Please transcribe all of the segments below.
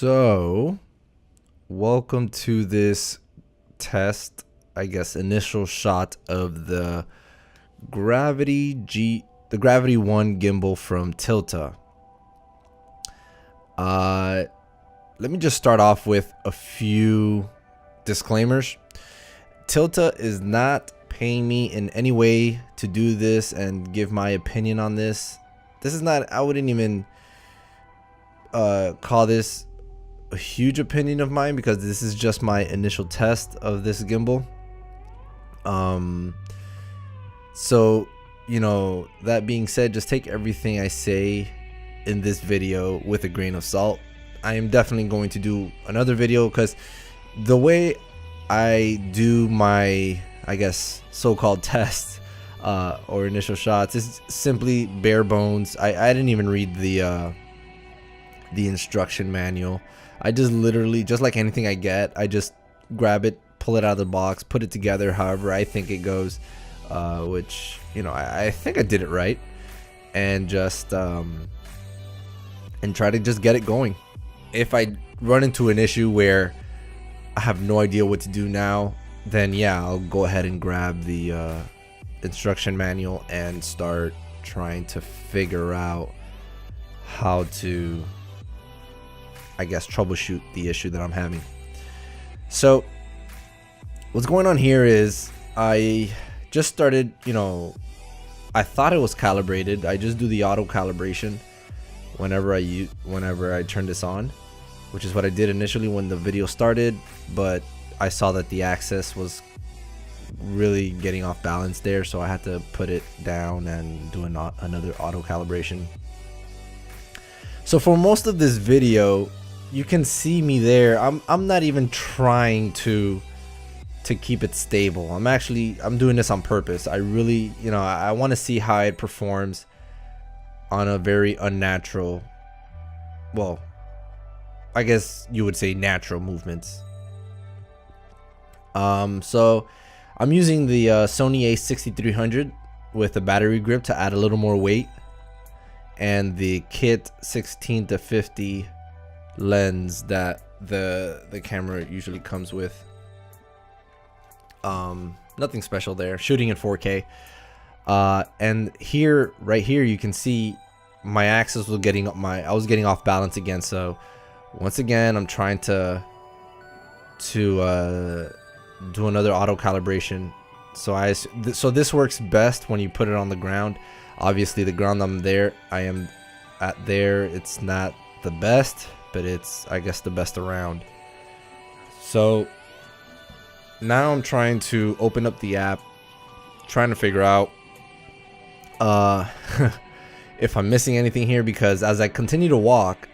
So, welcome to this test, I guess, initial shot of the Gravity 1 gimbal from Tilta. Let me just start off with a few disclaimers. Tilta is not paying me in any way to do this and give my opinion on this. This is not, I wouldn't even call this a huge opinion of mine because this is just my initial test of this gimbal. So, you know, that being said, just take everything I say in this video with a grain of salt. I am definitely going to do another video because the way I do my, I guess, so-called tests or initial shots is simply bare bones. I didn't even read the instruction manual. I just literally, just like anything I get, I just grab it, pull it out of the box, put it together however I think it goes, which, you know, I think I did it right, and just and try to just get it going. If I run into an issue where I have no idea what to do now, then yeah, I'll go ahead and grab the instruction manual and start trying to figure out how to, I guess, troubleshoot the issue that I'm having. So what's going on here is I just started, you know, I thought it was calibrated. I just do the auto calibration whenever I turn this on, which is what I did initially when the video started, but I saw that the axis was really getting off balance there, so I had to put it down and do another auto calibration. So for most of this video, you can see me there. I'm not even trying to keep it stable. I'm doing this on purpose. I really, you know, I want to see how it performs on a very unnatural, well, I guess you would say natural movements. So I'm using the Sony a6300 with a battery grip to add a little more weight, and the kit 16-50 lens that the camera usually comes with. Nothing special there, shooting in 4K. And here, right here, you can see my axis was getting up, I was getting off balance again. So once again, I'm trying to do another auto calibration. So this works best when you put it on the ground. Obviously the ground I am at there, it's not the best, but it's, I guess, the best around. So now I'm trying to open up the app, trying to figure out if I'm missing anything here, because as I continue to walk,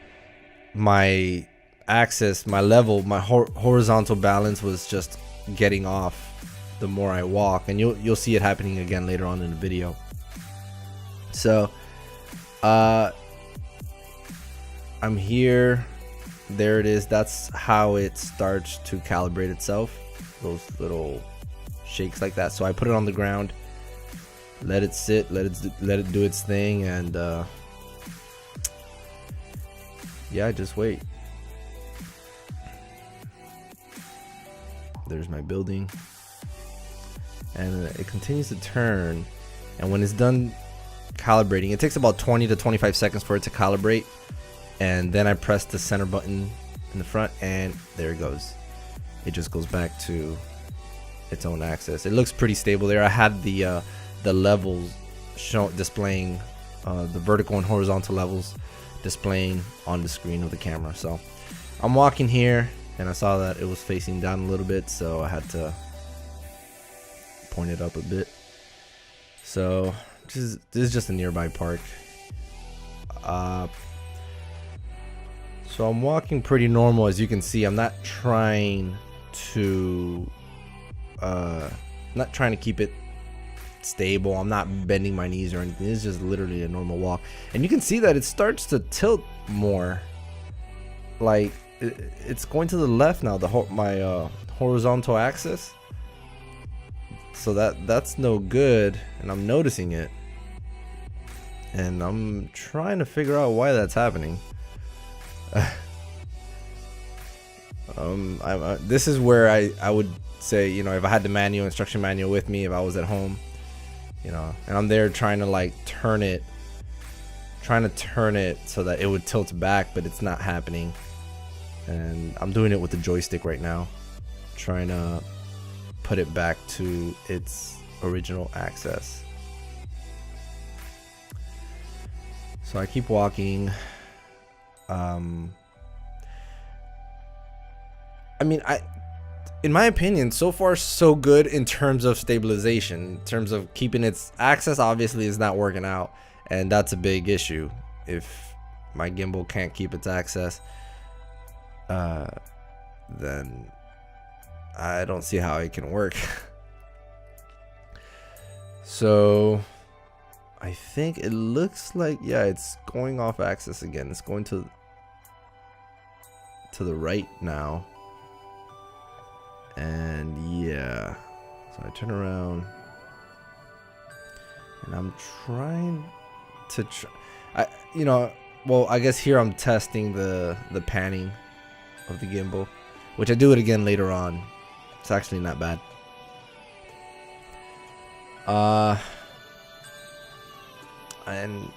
my axis, my level, my horizontal balance was just getting off the more I walk, and you'll see it happening again later on in the video. So I'm here, there it is. That's how it starts to calibrate itself, those little shakes like that. So I put it on the ground, let it sit, let it do its thing, and yeah, just wait. There's my building, and it continues to turn, and when it's done calibrating, it takes about 20 to 25 seconds for it to calibrate, and then I press the center button in the front, and there it goes. It just goes back to its own axis. It looks pretty stable there. I had the levels displaying, the vertical and horizontal levels displaying on the screen of the camera. So I'm walking here, and I saw that it was facing down a little bit, so I had to point it up a bit. So this is just a nearby park. So I'm walking pretty normal, as you can see. I'm not trying to keep it stable. I'm not bending my knees or anything. It's just literally a normal walk, and you can see that it starts to tilt more. Like it's going to the left now, my horizontal axis. So that's no good, and I'm noticing it, and I'm trying to figure out why that's happening. This is where I would say, you know, if I had the instruction manual with me, if I was at home, you know, and I'm there trying to like turn it so that it would tilt back, but it's not happening. And I'm doing it with the joystick right now, trying to put it back to its original access. So I keep walking. I mean, in my opinion, so far so good in terms of stabilization. In terms of keeping its access, obviously is not working out, and that's a big issue. If my gimbal can't keep its access, then I don't see how it can work. So I think it looks like, yeah, it's going off axis again. It's going to the right now. And yeah, so I turn around and I'm trying to well, I guess here I'm testing the panning of the gimbal, which I do it again later on. It's actually not bad. And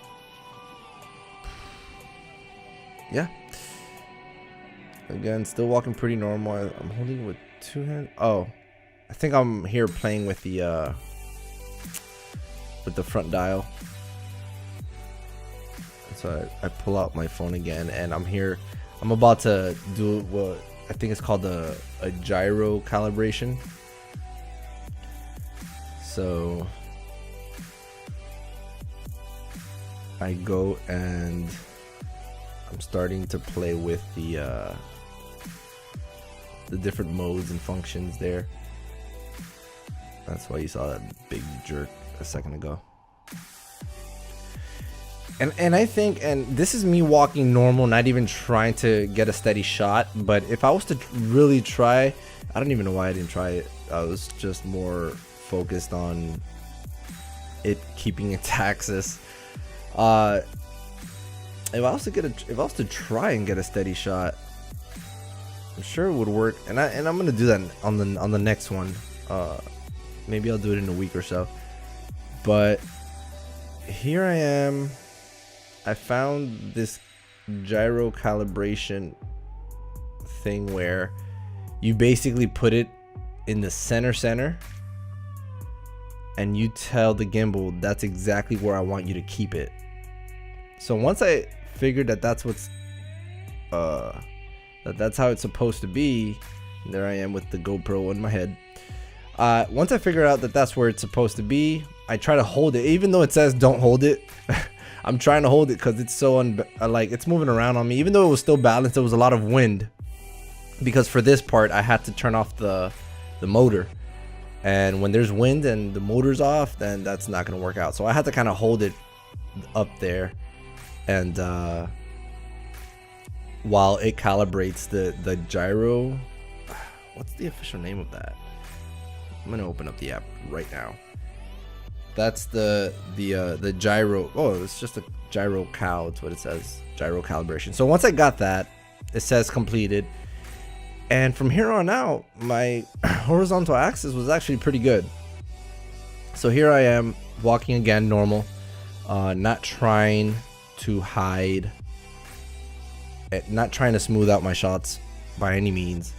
yeah, again, still walking pretty normal. I'm holding it with two hands. Oh, I think I'm here playing with the front dial. So I pull out my phone again, and I'm here. I'm about to do what I think it's called a gyro calibration. So I go and I'm starting to play with the different modes and functions there. That's why you saw that big jerk a second ago. And I think, and this is me walking normal, not even trying to get a steady shot, but if I was to really try, I don't even know why I didn't try it. I was just more focused on it keeping its axis. If I was to try and get a steady shot, I'm sure it would work. And I'm gonna do that on the next one. Maybe I'll do it in a week or so. But here I am. I found this gyro calibration thing where you basically put it in the center, and you tell the gimbal that's exactly where I want you to keep it. So once I figured that that's how it's supposed to be, there I am with the GoPro in my head. Once I figure out that that's where it's supposed to be, I try to hold it, even though it says don't hold it. I'm trying to hold it because it's so like it's moving around on me. Even though it was still balanced, there was a lot of wind, because for this part I had to turn off the motor, and when there's wind and the motor's off, then that's not gonna work out. So I had to kind of hold it up there, and while it calibrates the gyro. What's the official name of that? I'm gonna open up the app right now. That's the gyro. Oh, it's just a gyro cal. It's what it says. Gyro calibration. So once I got that, it says completed. And from here on out, my horizontal axis was actually pretty good. So here I am walking again normal, not trying to hide, not trying to smooth out my shots by any means,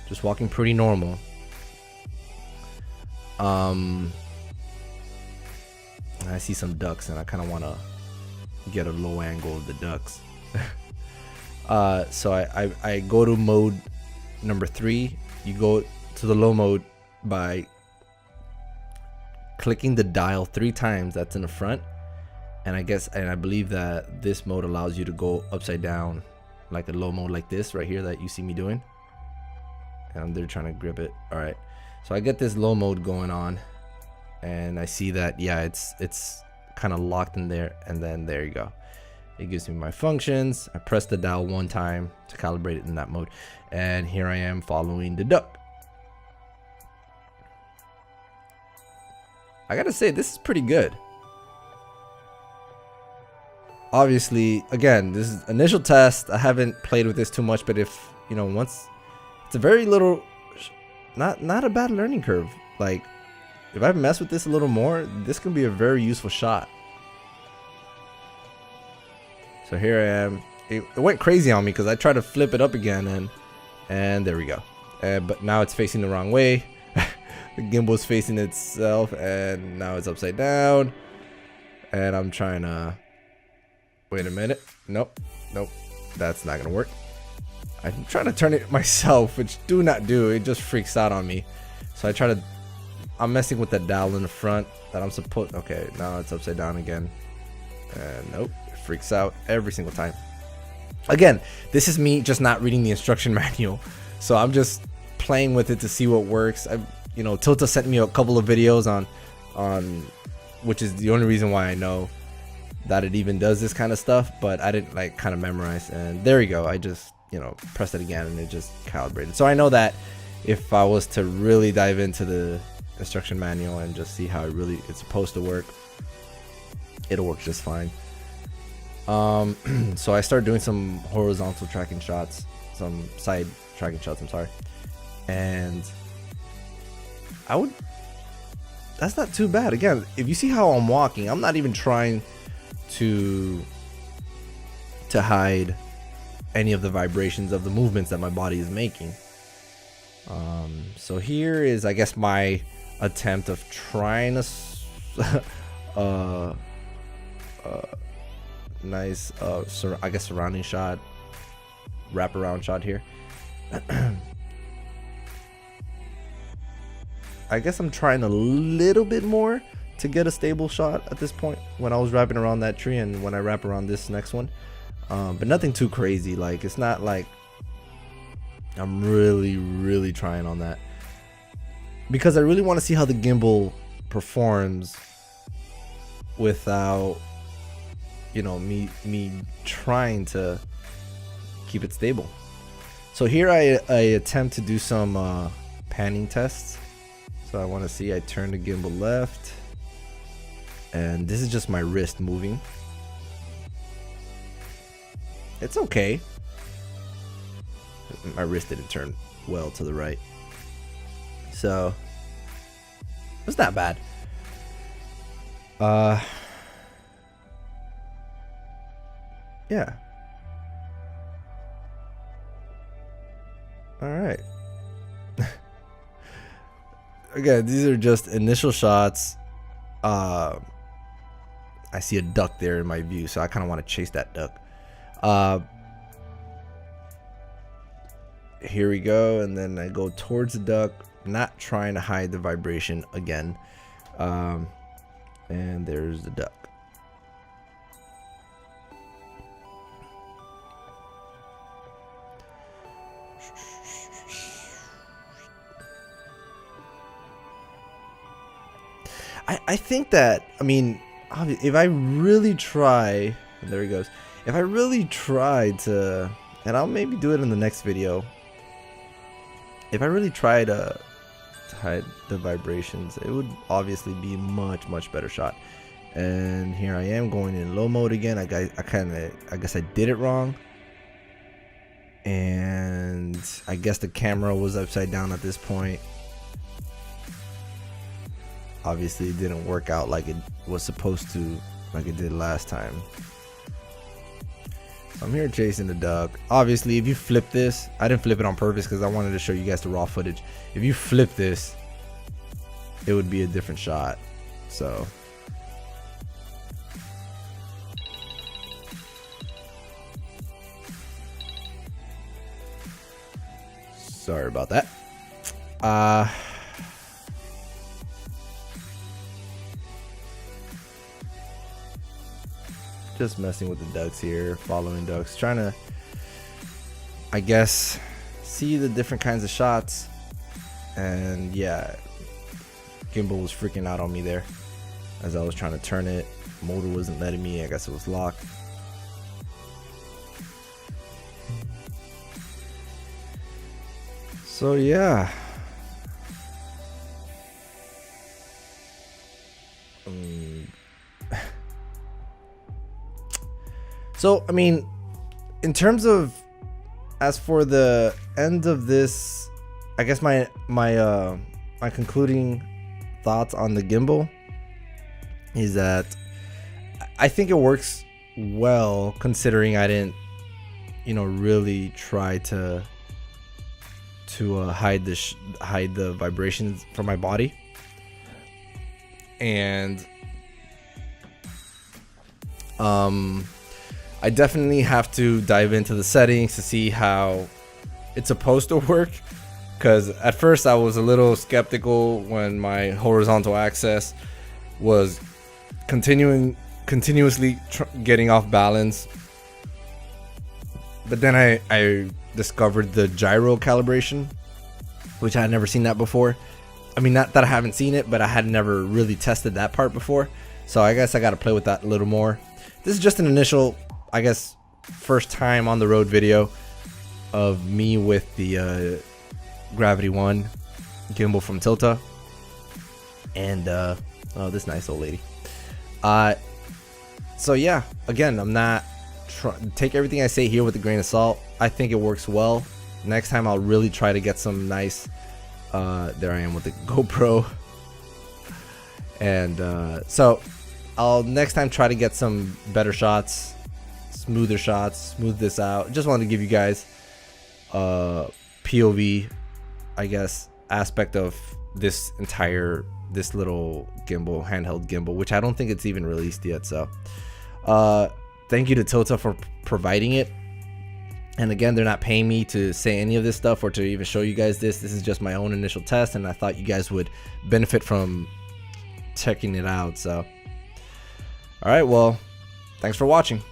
just walking pretty normal. I see some ducks and I kind of want to get a low angle of the ducks. So I go to mode number 3. You go to the low mode by clicking the dial 3 times. That's in the front, and I believe that this mode allows you to go upside down, like a low mode like this right here that you see me doing. And they're trying to grip it. All right, so I get this low mode going on, and I see that, yeah, it's kind of locked in there, and then there you go. It gives me my functions. I press the dial 1 time to calibrate it in that mode, and here I am following the duck. I gotta say, this is pretty good. Obviously, again, this is initial test. I haven't played with this too much, but if, you know, once It's a very little, not a bad learning curve. Like, if I mess with this a little more, this can be a very useful shot. So here I am. It went crazy on me because I tried to flip it up again, and there we go. But now it's facing the wrong way. The gimbal's facing itself, and now it's upside down. And I'm trying to... Wait a minute. Nope. That's not gonna work. I'm trying to turn it myself, which do not do. It just freaks out on me. So I try to... I'm messing with the dial in the front that I'm supposed... Okay, now it's upside down again. And nope. It freaks out every single time. Again, this is me just not reading the instruction manual. So I'm just playing with it to see what works. You know, Tilta sent me a couple of videos on which is the only reason why I know that it even does this kind of stuff, but I didn't like kind of memorize. And there you go. I just, you know, pressed it again and it just calibrated. So I know that if I was to really dive into the instruction manual and just see how it's supposed to work, it'll work just fine. So I started doing some horizontal tracking shots, some side tracking shots, I'm sorry. And that's not too bad. Again, if you see how I'm walking, I'm not even trying to hide any of the vibrations of the movements that my body is making. So here is, I guess, my attempt of trying to nice I guess surrounding shot, wraparound shot here. I guess I'm trying a little bit more to get a stable shot at this point when I was wrapping around that tree and when I wrap around this next one, but nothing too crazy. Like, it's not like I'm really trying on that, because I really want to see how the gimbal performs without, you know, me trying to keep it stable. So here I attempt to do some panning tests. So I want to see, I turn the gimbal left, and this is just my wrist moving. It's okay. My wrist didn't turn well to the right, so it's not bad. Yeah. All right. Again, these are just initial shots. I see a duck there in my view, so I kind of want to chase that duck. Here we go, and then I go towards the duck, not trying to hide the vibration again. And there's the duck. I think that, I mean, if I really try, and there he goes, if I really try to, and I'll maybe do it in the next video, if I really try to hide the vibrations, it would obviously be a much better shot. And here I am going in low mode again. I guess I did it wrong, and I guess the camera was upside down at this point. Obviously it didn't work out like it was supposed to, like it did last time. So I'm here chasing the duck. Obviously, if you flip this, I didn't flip it on purpose because I wanted to show you guys the raw footage. If you flip this, it would be a different shot. So sorry about that. Just messing with the ducks here, following ducks, trying to, I guess, see the different kinds of shots. And yeah, gimbal was freaking out on me there as I was trying to turn it. Motor wasn't letting me. I guess it was locked. So yeah. So, I mean, in terms of as for the end of this, I guess my concluding thoughts on the gimbal is that I think it works well, considering I didn't, really try to hide the vibrations from my body. And I definitely have to dive into the settings to see how it's supposed to work, because at first I was a little skeptical when my horizontal axis was continuously getting off balance. But then I discovered the gyro calibration, which I had never seen that before. I mean, not that I haven't seen it, but I had never really tested that part before. So I guess I got to play with that a little more. This is just an initial, I guess, first time on the road video of me with the Gravity 1 gimbal from Tilta. And oh, this nice old lady. So yeah, again, I'm not take everything I say here with a grain of salt. I think it works well. Next time I'll really try to get some nice there I am with the GoPro. And so I'll next time try to get some better shots, smoother shots, smooth this out. Just wanted to give you guys POV, I guess, aspect of this little gimbal, handheld gimbal, which I don't think it's even released yet. So thank you to Tilta for providing it. And again, they're not paying me to say any of this stuff or to even show you guys this. This is just my own initial test, and I thought you guys would benefit from checking it out. So all right, well, thanks for watching.